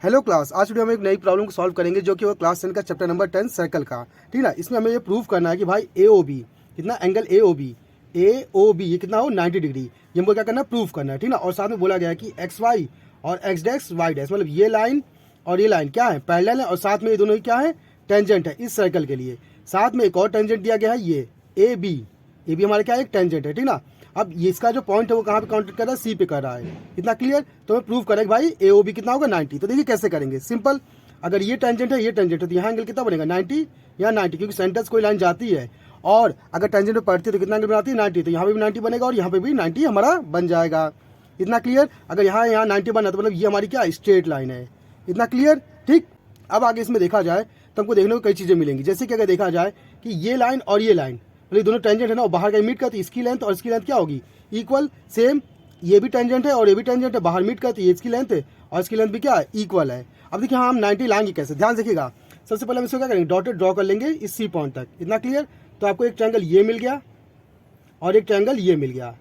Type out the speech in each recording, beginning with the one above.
Hello class, आज video में एक नई प्रॉब्लम को सॉल्व करेंगे जो कि वो क्लास 10 का चैप्टर नंबर 10 सर्कल का। ठीक है ना। इसमें हमें ये प्रूव करना है कि भाई ए ओ बी कितना एंगल ए ओ बी ये कितना हो 90 डिग्री। ये हमको क्या करना है, प्रूव करना है। ठीक ना। और साथ में बोला गया है कि एक्स वाई और एक्स डैश वाई डैश मतलब ये लाइन और ये लाइन क्या है, पैरेलल है और साथ में ये दोनों क्या है, टेंजेंट है इस सर्कल के लिए। साथ में एक और टेंजेंट दिया गया है ये ए बी हमारे क्या है, एक टेंजेंट है। ठीक ना। अब ये इसका जो पॉइंट है वो कहाँ पे काउंट कर रहा है, सी पे कर रहा है। इतना क्लियर। तो हमें प्रूव करें भाई ए ओ बी कितना होगा 90। तो देखिए कैसे करेंगे, सिंपल। अगर ये टेंजेंट है ये टेंजेंट है तो यहाँ एंगल कितना बनेगा 90, यहाँ 90, क्योंकि सेंटर से कोई लाइन जाती है और अगर टेंजेंट पे पड़ती है तो कितना एंगल बनाती है 90। तो यहाँ पे भी 90 बनेगा और यहाँ पे भी 90 हमारा बन जाएगा। इतना क्लियर। अगर यहाँ 90 बना तो मतलब ये हमारी क्या स्ट्रेट लाइन है। इतना क्लियर। ठीक। अब आगे इसमें देखा जाए तो हमको देखने को कई चीज़ें मिलेंगी। जैसे कि अगर देखा जाए कि ये लाइन और ये लाइन मतलब दोनों टेंजेंट है ना, और बाहर का मीट करती है, इसकी लेंथ और इसकी लेंथ क्या होगी, इक्वल। सेम ये भी टेंजेंट है और ये भी टेंजेंट है, बाहर मीट करती है, इसकी लेंथ है और इसकी लेंथ भी क्या है, इक्वल है। अब देखिए हम 90 लाएंगे कैसे, ध्यान देखिएगा। सबसे पहले हम इसको क्या करेंगे, डॉटेड ड्रॉ कर लेंगे इस सी पॉइंट तक। इतना क्लियर। तो आपको एक ट्रायंगल ये मिल गया और एक ट्रायंगल ये मिल गया।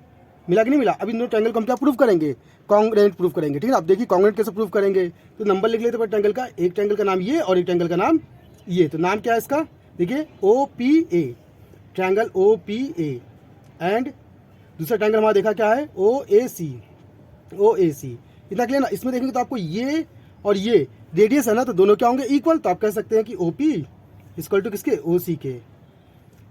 मिला कि नहीं मिला। अब इन दोनों ट्रायंगल को हम क्या प्रूव करेंगे, कांग्रुएंट प्रूव करेंगे। ठीक है। अब देखिए कांग्रुएंट कैसे प्रूव करेंगे, तो नंबर लिख लेते हैं ट्रायंगल का। एक ट्रायंगल का नाम ये और एक ट्रायंगल का नाम ये। तो नाम क्या है इसका, देखिए O P A, triangle O P A. And दूसरा ट्रायंगल हमारा देखा क्या है, ओ ए सी। इतना क्लियर ना। इसमें देखेंगे तो आपको ये और ये रेडियस है ना, तो दोनों क्या होंगे, इक्वल। तो आप कह सकते हैं कि ओ पी इक्वल टू किसके, ओ सी के।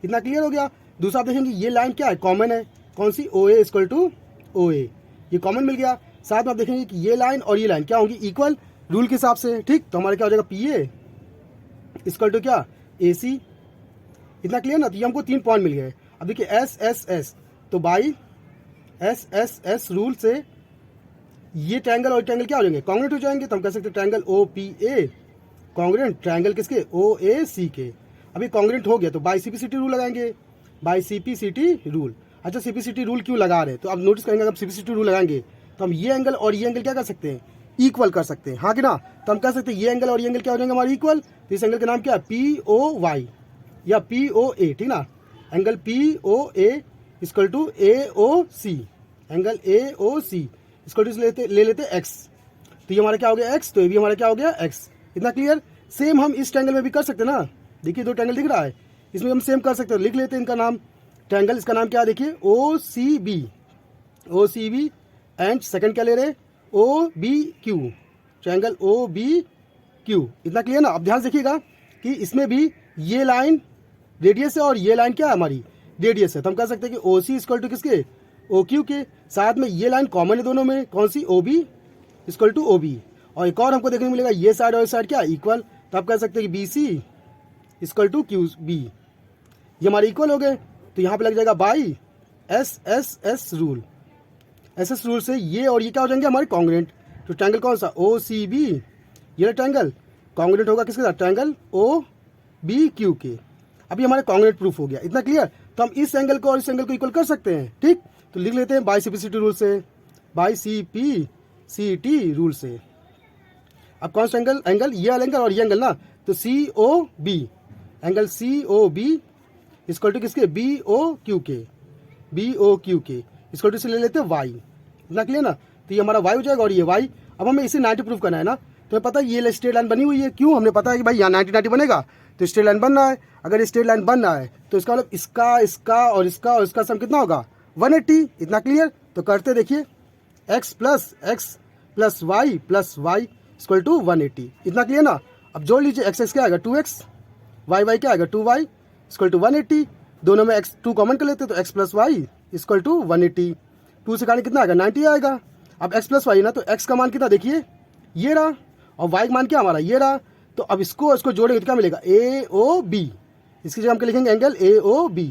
इतना क्लियर हो गया। दूसरा आप देखेंगे ये लाइन क्या है, कॉमन है, कौन सी, ओ ए इक्वल टू ओ ए, ये कॉमन मिल गया। साथ में आप देखेंगे कि ये लाइन और ये लाइन क्या होंगी, इक्वल रूल के हिसाब से। ठीक। तो हमारे क्या हो जाएगा, पी ए इक्वल टू क्या, ए सी। इतना क्लियर ना। तो ये हमको 3 पॉइंट मिल गए। अब देखिए एस एस एस, तो by S S S rule से ये ट्रायंगल और ट्रायंगल क्या हो जाएंगे, कांग्रुएंट हो जाएंगे। तो हम कह सकते हैं triangle O P A congruent triangle किसके, ओ ए सी के। अभी कांग्रुएंट हो गया तो बाई सीपीसीटी रूल लगाएंगे, बाई सीपीसीटी रूल। अच्छा सीपीसीटी रूल क्यों लगा रहे हैं, तो अब नोटिस करेंगे अगर सीपीसीटी रूल लगाएंगे तो हम ये एंगल और ये एंगल क्या कर सकते हैं, इक्वल कर सकते हैं, हाँ कि ना। तो हम कह सकते हैं ये एंगल और ये एंगल क्या हो जाएंगे हमारे इक्वल। तो इस एंगल का नाम क्या है, पी ओ वाई या पी ओ ए। ठीक ना। Angle P O A equal to A O C, angle A O C equal to ले लेते एक्स। तो ये हमारा क्या हो गया एक्स, तो ये भी हमारा क्या हो गया एक्स। इतना क्लियर। सेम हम इस ट्रायंगल में भी कर सकते हैं ना। देखिए 2 ट्रायंगल दिख रहा है, इसमें हम सेम कर सकते हैं। लिख लेते हैं इनका नाम, ट्रायंगल इसका नाम क्या है, देखिए O C B and second क्या ले रहे, O B Q, triangle O B Q. इतना क्लियर ना। अब ध्यान से देखिएगा कि इसमें भी ये लाइन रेडियस है और ये लाइन क्या है हमारी, रेडियस है। तो हम कह सकते हैं कि ओ सी इक्वल टू किसके, ओ क्यू के। साथ में ये लाइन कॉमन है दोनों में, कौन सी, O B equal to O B. और एक और हमको देखने को मिलेगा ये साइड और ये साइड क्या इक्वल। तो आप कह सकते हैं कि B C equal to Q B, ये हमारे इक्वल हो गए। तो यहाँ पे लग जाएगा by S S S rule. S S rule से ये और ये क्या हो जाएंगे हमारे कांग्रुएंट। तो ट्रायंगल कौन सा, ओ सी बी, ये ट्रायंगल कांग्रुएंट होगा किसके साथ, ट्रायंगल ओ बी क्यू के। अभी हमारे कांग्रुएंट प्रूफ हो गया। इतना क्लियर। तो हम इस एंगल को और इस एंगल को इक्वल कर सकते हैं। ठीक। तो लिख लेते हैं बाई सीपीसीटी रूल से, बाई सीपीसीटी रूल से। अब कौन सा एंगल ये वाला एंगल और ये एंगल ना, तो C O B, angle C O B equal to किसके, बी ओ क्यू के इक्वल टू से ले लेते हैं वाई। इतना क्लियर ना। तो ये हमारा वाई हो जाएगा और ये वाई। अब हमें इसे 90 प्रूफ करना है ना। तो पता है ये स्ट्रेट लाइन बनी हुई है, क्यों, हमने पता है कि भाई यहाँ 90 बनेगा तो स्ट्रेट लाइन बन रहा है। अगर स्ट्रेट लाइन बन रहा है तो इसका मतलब इसका और इसका सम कितना होगा, 180। इतना क्लियर। तो करते देखिए x plus y equal to 180। इतना क्लियर ना। अब जोड़ लीजिए x क्या आएगा 2x, y क्या आएगा 2y इक्वल टू 180। दोनों में x 2 कॉमन कर लेते हैं तो x plus y equal to 180। 2 से काटने कितना आएगा 90 आएगा। अब x प्लस वाई ना, तो x का मान कितना देखिए ये रहा और y का मान क्या हमारा ये रहा। तो अब इसको जोड़ेंगे तो क्या मिलेगा, ए ओ बी। इसकी जगह हम क्या लिखेंगे, angle A O B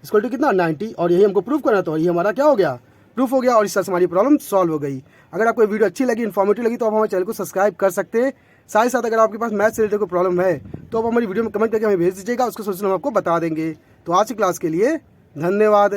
equal to कितना 90। और यही हमको प्रूफ करना था और ये हमारा क्या हो गया, प्रूफ हो गया। और इस तरह से हमारी प्रॉब्लम सॉल्व हो गई। अगर आपको वीडियो अच्छी लगी, इन्फॉर्मेटिव लगी तो आप हमारे चैनल को सब्सक्राइब कर सकते हैं। साथ ही साथ अगर आपके पास मैथ से रिलेटेड कोई प्रॉब्लम है तो आप हमारी वीडियो में कमेंट करके हमें भेज दीजिएगा, उसका सोल्यूशन हम आपको बता देंगे। तो आज की क्लास के लिए धन्यवाद।